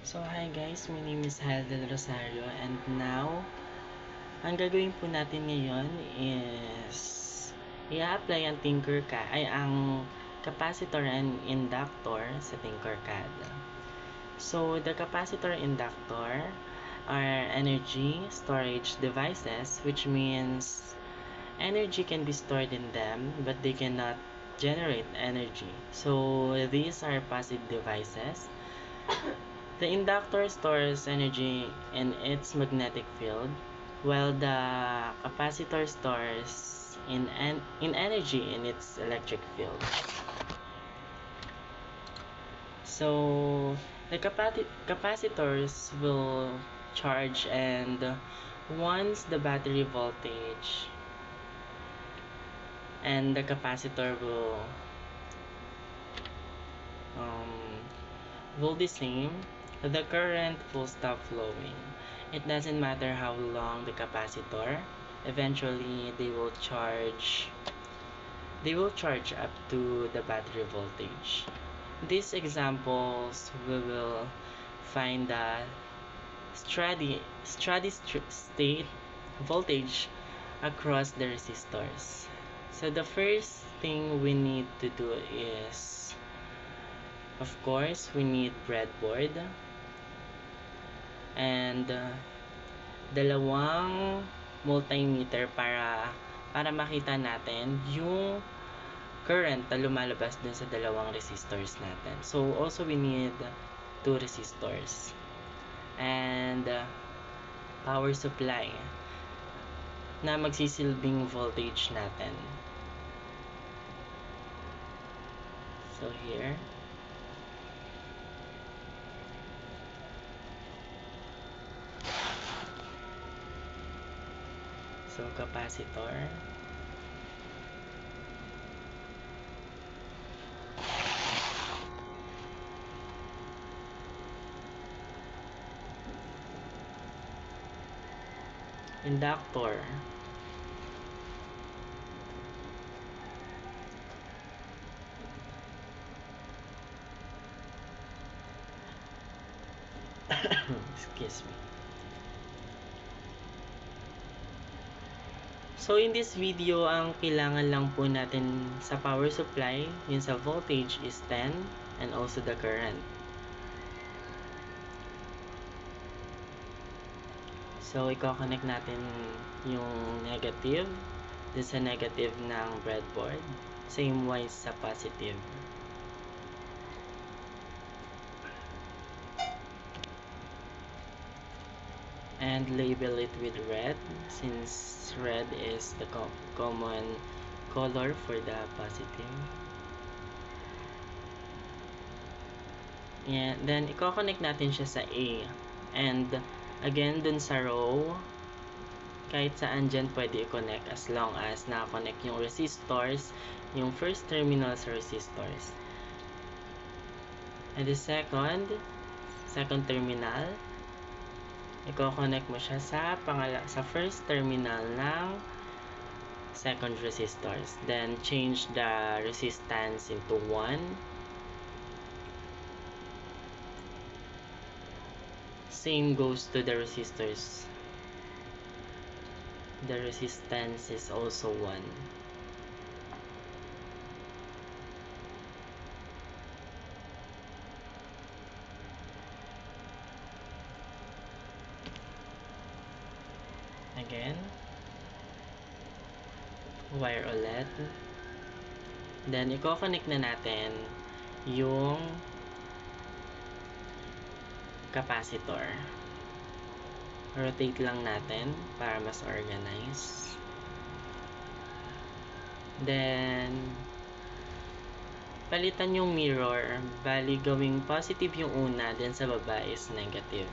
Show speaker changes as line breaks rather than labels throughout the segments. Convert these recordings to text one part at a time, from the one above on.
So hi guys, my name is Hal Del Rosario and now, ang gagawin po natin ngayon is i-apply ang ang capacitor and inductor sa Tinkercad. So the capacitor and inductor are energy storage devices, which means energy can be stored in them but they cannot generate energy. So these are passive devices. The inductor stores energy in its magnetic field, while the capacitor stores in energy in its electric field. So, the capacitors will charge, and once the battery voltage and the capacitor will the same, the current will stop flowing. It doesn't matter how long the capacitor, eventually they will charge up to the battery voltage. These examples, we will find the steady state voltage across the resistors. So the first thing we need to do is, of course, we need breadboard and dalawang multimeter para makita natin yung current na lumalabas dun sa dalawang resistors natin. So also we need 2 resistors and power supply na magsisilbing voltage natin. So here, so capacitor, inductor, excuse me. So in this video, ang kailangan lang po natin sa power supply, yun sa voltage is 10 and also the current. So i-connect natin yung negative dun sa negative ng breadboard, same wise sa positive. And label it with red, since red is the common color for the positive. And then i-connect natin siya sa A, and again dun sa row, kahit saan dyan pwede i-connect as long as naka-connect yung resistors, yung first terminal sa resistors. And the second terminal, i-connect mo siya sa first terminal ng second resistors. Then change the resistance into 1. Same goes to the resistors. The resistance is also 1. Again, wire ulit. Then i-connect na natin yung capacitor. Rotate lang natin para mas organize. Then palitan yung mirror, bali gawing positive yung una, then sa baba is negative,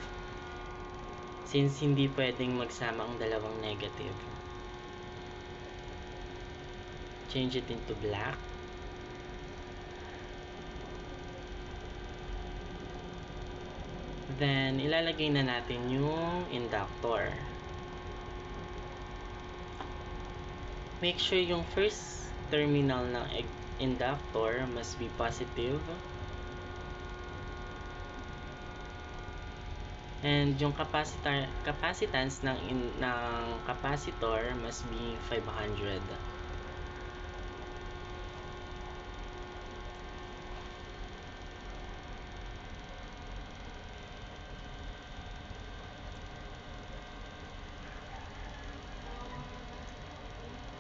since hindi pwedeng magsama ang dalawang negative. Change it into black. Then ilalagay na natin yung inductor. Make sure yung first terminal ng inductor must be positive And yung capacitance ng capacitor must be 500.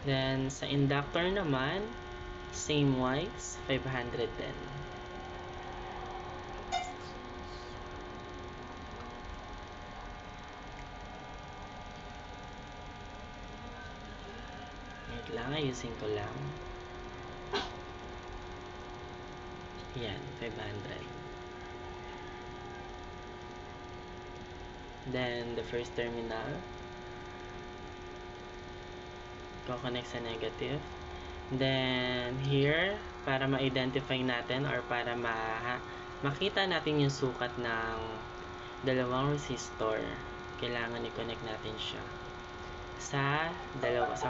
Then, sa inductor naman, same wise, 500 din. Wait lang, ayusin ko lang. Yan, 500. Then, the first terminal, connect sa negative. Then, here, para ma-identify natin or para makita natin yung sukat ng dalawang resistor, kailangan i-connect natin siya sa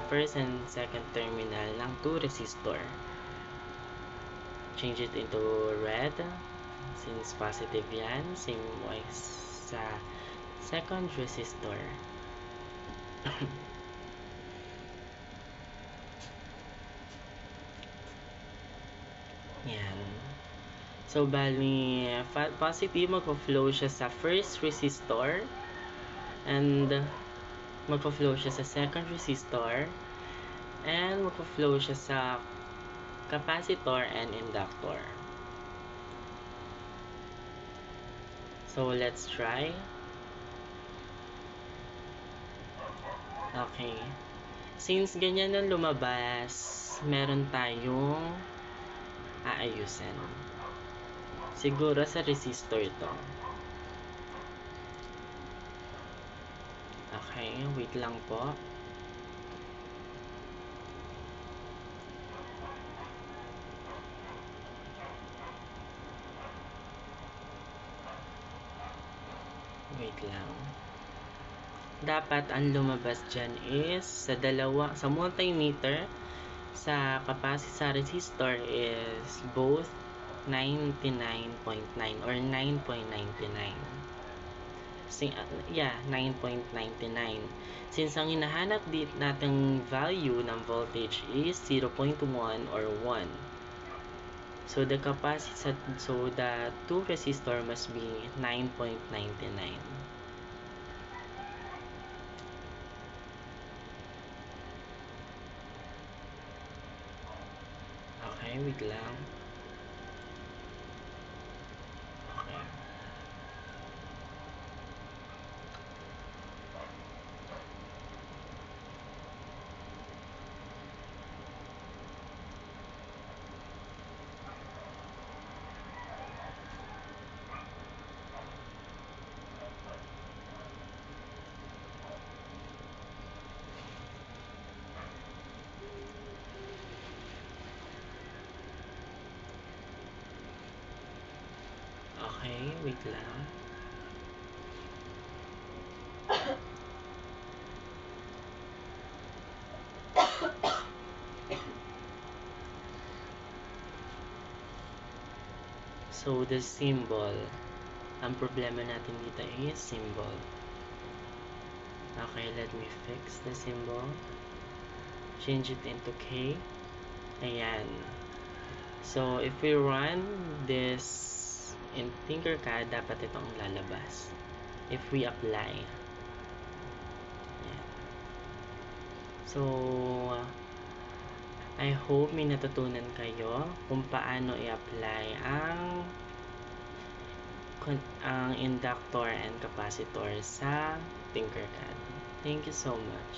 first and second terminal ng 2 resistor. Change it into red since positive yan, same wise sa second resistor. Yan. So, bali, positive magpo-flow siya sa first resistor and magpo-flow siya sa second resistor and magpo-flow siya sa capacitor and inductor. So, let's try. Okay. Since ganyan ang lumabas, meron tayong aayusin. Siguro sa resistor ito. Okay, wait lang po. Wait lang. Dapat ang lumabas dyan is sa multimeter, sa resistor is both 99.9 or 9.99. Yeah, 9.99. Since ang hinahanap nating value ng voltage is 0.1 or 1. So the 2 resistor must be 9.99. Okay, wait lang. Okay. Okay, wait lang. So, the symbol. Ang problema natin dito is symbol. Okay, let me fix the symbol. Change it into K. Ayan. So, if we run this in Tinkercad, dapat itong lalabas. If we apply. Ayan. So, I hope may natutunan kayo kung paano i-apply ang inductor and capacitor sa Tinkercad. Thank you so much.